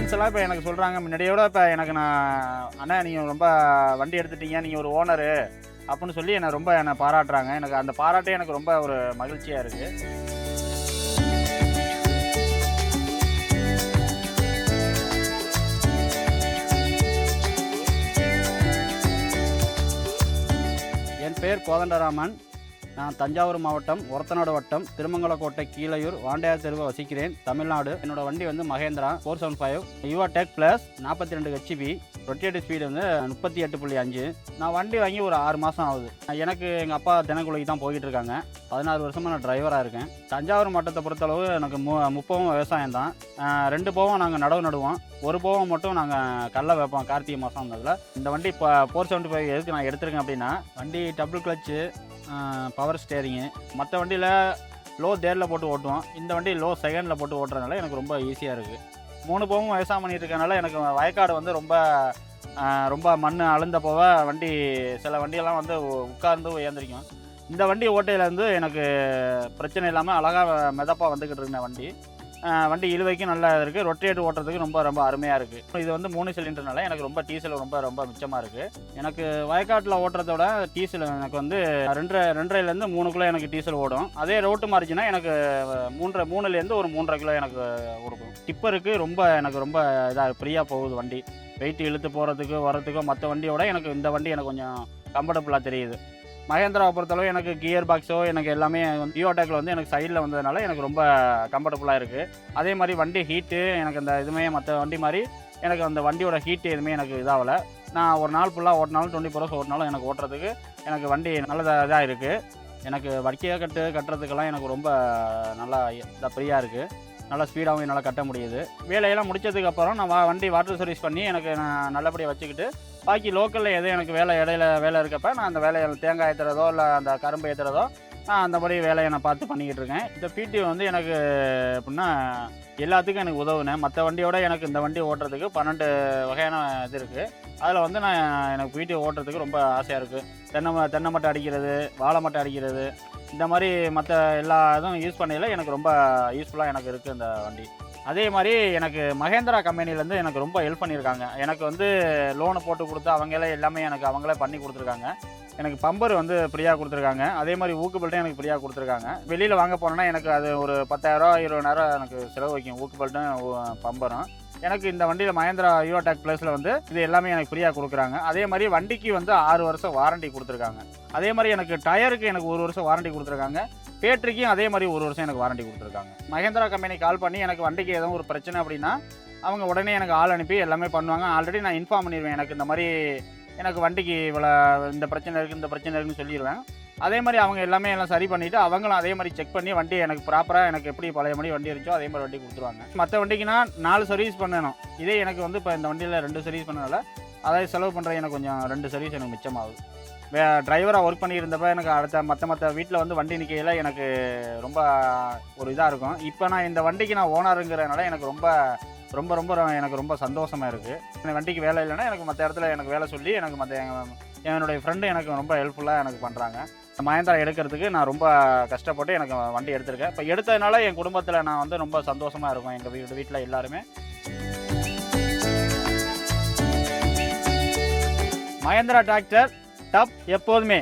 Friends எல்லாம் இப்போ எனக்கு சொல்கிறாங்க முன்னாடியோட இப்போ எனக்கு அண்ணா நீங்கள் ரொம்ப வண்டி எடுத்துட்டீங்க, நீங்கள் ஒரு ஓனரு அப்படின்னு சொல்லி என்னை பாராட்டுறாங்க. எனக்கு அந்த பாராட்டே எனக்கு ரொம்ப ஒரு மகிழ்ச்சியாக இருக்குது. என் பேர் கோதண்டராமன். நான் தஞ்சாவூர் மாவட்டம் ஒரத்தநாடு வட்டம் திருமங்கலக்கோட்டை கீழையூர் வாண்டையார் தெருவை வசிக்கிறேன், தமிழ்நாடு. என்னோட வண்டி வந்து Mahindra 475 Yuvo Tech plus 42 HP, rotative speed வந்து 38.5. நான் வண்டி வாங்கி ஒரு 6 மாதம் ஆகுது. எனக்கு எங்கள் அப்பா தினக்கூலிக்கு தான் போய்கிட்டு இருக்காங்க. 16 வருஷமாக நான் டிரைவராக இருக்கேன். தஞ்சாவூர் மாவட்டத்தை பொறுத்தளவு எனக்கு 30 விவசாயம் தான். 2 போகம் நாங்கள் நடவு நடுவோம், 1 போகம் மட்டும் நாங்கள் கடலை வைப்போம் கார்த்திகை மாதம் வந்ததில். இந்த வண்டி இப்போ 475 எதுக்கு நான் எடுத்திருக்கேன் அப்படின்னா, வண்டி டபுள் கிளச்சு, பவர் ஸ்டேரிங்கு. மற்ற வண்டியில் லோ தேரில் போட்டு ஓட்டுவோம், இந்த வண்டி லோ செகண்டில் போட்டு ஓட்டுறதுனால எனக்கு ரொம்ப ஈஸியாக இருக்குது. 3 போகமும் விவசாயம் பண்ணிட்டு இருக்கனால எனக்கு வயக்காடு வந்து ரொம்ப மண் அழுந்த போக வண்டி சில வண்டியெல்லாம் வந்து உட்கார்ந்து ஏந்திரிக்கும். இந்த வண்டி ஓட்டையிலேருந்து எனக்கு பிரச்சனை இல்லாமல் அழகாக மெதப்பாக வந்துக்கிட்டு இருந்த வண்டி இழுவைக்கும் நல்லா இருக்குது, ரொட்டேட் ஓட்டுறதுக்கு ரொம்ப அருமையாக இருக்குது. இது வந்து 3 சிலிண்டர்னால எனக்கு ரொம்ப டீசல் ரொம்ப மிச்சமாக இருக்குது. எனக்கு வயக்காட்டில் ஓட்டுறதோட டீசல் எனக்கு வந்து 2.5லேருந்து 3 கிலோ எனக்கு டீசல் ஓடும். அதே ரோட்டு மாறிச்சுன்னா எனக்கு 3லேருந்து ஒரு 3.5 கிலோ எனக்கு கொடுக்கும். டிப்பருக்கு எனக்கு ரொம்ப இதாக ஃப்ரீயாக போகுது வண்டி. வெயிட் இழுத்து போகிறதுக்கு வரத்துக்கோ மற்ற வண்டியோட எனக்கு இந்த வண்டி எனக்கு கொஞ்சம் கம்ஃபர்டபுளாக தெரியுது. மகேந்திராவை பொறுத்தளவு எனக்கு கியர் பாக்ஸோ எனக்கு எல்லாமே யுவாடெக்கில் வந்து எனக்கு சைடில் வந்ததுனால எனக்கு ரொம்ப கம்ஃபர்டபுளாக இருக்குது. அதே மாதிரி வண்டி ஹீட்டு எனக்கு அந்த இதுவுமே மற்ற வண்டி மாதிரி எனக்கு அந்த வண்டியோட ஹீட்டு எதுவுமே எனக்கு இதாகலை. நான் ஒரு நாள் ஃபுல்லாக ஓட்டினாலும் 24 hours ஓட்டினாலும் எனக்கு ஓட்டுறதுக்கு எனக்கு வண்டி நல்லதாக இதாக இருக்குது. எனக்கு வர்க்கியாக கட்டுறதுக்கெல்லாம் எனக்கு ரொம்ப நல்லா இதாக ஃப்ரீயாக இருக்குது. நல்லா ஸ்பீடாகவும் என்னால் கட்ட முடியுது. வேலையெல்லாம் முடித்ததுக்கப்புறம் நான் வண்டி வாட்டர் சர்வீஸ் பண்ணி எனக்கு நான் நல்லபடியாக வச்சுக்கிட்டு பாக்கி லோக்கலில் எதுவும் எனக்கு இடையில வேலை இருக்கப்போ நான் அந்த வேலையை தேங்காய் ஏற்றுறதோ இல்லை அந்த கரும்பு ஏற்றுறதோ நான் அந்த மாதிரி வேலையை நான் பார்த்து பண்ணிக்கிட்டு இருக்கேன். இந்த பிடி வந்து எனக்கு எப்படின்னா எல்லாத்துக்கும் எனக்கு உதவுனேன். மற்ற வண்டியோட எனக்கு இந்த வண்டி ஓட்டுறதுக்கு 12 வகையான இது இருக்குது. அதில் வந்து எனக்கு பிடி ஓட்டுறதுக்கு ரொம்ப ஆசையாக இருக்குது. தென்னை மட்டை அடிக்கிறது, வாழை மட்டை அடிக்கிறது, இந்த மாதிரி மற்ற எல்லா இதுவும் யூஸ் பண்ணையில் எனக்கு ரொம்ப யூஸ்ஃபுல்லாக எனக்கு இருக்குது இந்த வண்டி. அதே மாதிரி எனக்கு மகேந்திரா கம்பெனிலேருந்து எனக்கு ரொம்ப ஹெல்ப் பண்ணியிருக்காங்க. எனக்கு வந்து லோனு போட்டு கொடுத்து அவங்களே பண்ணி கொடுத்துருக்காங்க. எனக்கு பம்பர் வந்து ஃப்ரீயாக கொடுத்துருக்காங்க. அதே மாதிரி ஊக்கு பெல்ட்டும் எனக்கு ஃப்ரீயாக கொடுத்துருக்காங்க. வெளியில் வாங்க போனோன்னா எனக்கு அது ஒரு 10,000 20,000 எனக்கு செலவு வைக்கும், ஊக்கு பெல்ட்டும் பம்பரும். எனக்கு இந்த வண்டியில் மகேந்திரா யுவாடெக் ப்ளஸில் வந்து இது எல்லாமே எனக்கு ஃப்ரீயாக கொடுக்குறாங்க. அதே மாதிரி வண்டிக்கு வந்து 6 வருஷம் வாரண்டி கொடுத்துருக்காங்க. அதே மாதிரி எனக்கு டயருக்கு எனக்கு 1 வருஷம் வாரண்டி கொடுத்துருக்காங்க. பேட்டரிக்கும் அதே மாதிரி 1 வருஷம் எனக்கு வாரண்டி கொடுத்துருக்காங்க. மகேந்திரா கம்பெனி கால் பண்ணி எனக்கு வண்டிக்கு எதுவும் ஒரு பிரச்சனை அப்படின்னா அவங்க உடனே எனக்கு ஆள் அனுப்பி எல்லாமே பண்ணுவாங்க. ஆல்ரெடி நான் இன்ஃபார்ம் பண்ணிடுவேன், எனக்கு இந்த மாதிரி எனக்கு வண்டிக்கு இவ்வளோ இந்த பிரச்சனை இருக்குன்னு சொல்லிடுவேன். அதே மாதிரி அவங்க எல்லாம் சரி பண்ணிவிட்டு அவங்களும் அதே மாதிரி செக் பண்ணி வண்டி எனக்கு ப்ராப்பராக எனக்கு எப்படி பழைய மணி வண்டி இருந்துச்சோ அதே மாதிரி வண்டி கொடுத்துருவாங்க. மற்ற வண்டிக்குனா 4 சர்வீஸ் பண்ணணும். இதே எனக்கு வந்து இப்போ இந்த வண்டியில் 2 சர்வீஸ் பண்ணனால அதாவது செலவு பண்ணுறது எனக்கு கொஞ்சம் 2 சர்வீஸ் எனக்கு மிச்சமாகுது. டிரைவராக ஒர்க் பண்ணியிருந்தப்போ எனக்கு அடுத்த மற்ற வீட்டில் வந்து வண்டி நிற்கையில் எனக்கு ரொம்ப ஒரு இதாக இருக்கும். இப்போ நான் இந்த வண்டிக்கு நான் ஓனருங்கிறதுனால எனக்கு எனக்கு ரொம்ப சந்தோஷமாக இருக்குது. இந்த வண்டிக்கு வேலை இல்லைன்னா எனக்கு மற்ற இடத்துல எனக்கு வேலை சொல்லி எனக்கு என்னுடைய ஃப்ரெண்டு எனக்கு ரொம்ப ஹெல்ப்ஃபுல்லாக எனக்கு பண்ணுறாங்க. மகேந்திரா எடுக்கிறதுக்கு நான் ரொம்ப கஷ்டப்பட்டு எனக்கு வண்டி எடுத்திருக்கேன். இப்போ எடுத்ததுனால என் குடும்பத்தில் நான் வந்து ரொம்ப சந்தோஷமாக இருக்கும். எங்கள் வீட்டில் எல்லாருமே மகேந்திரா டிராக்டர் டாப் எப்போதுமே.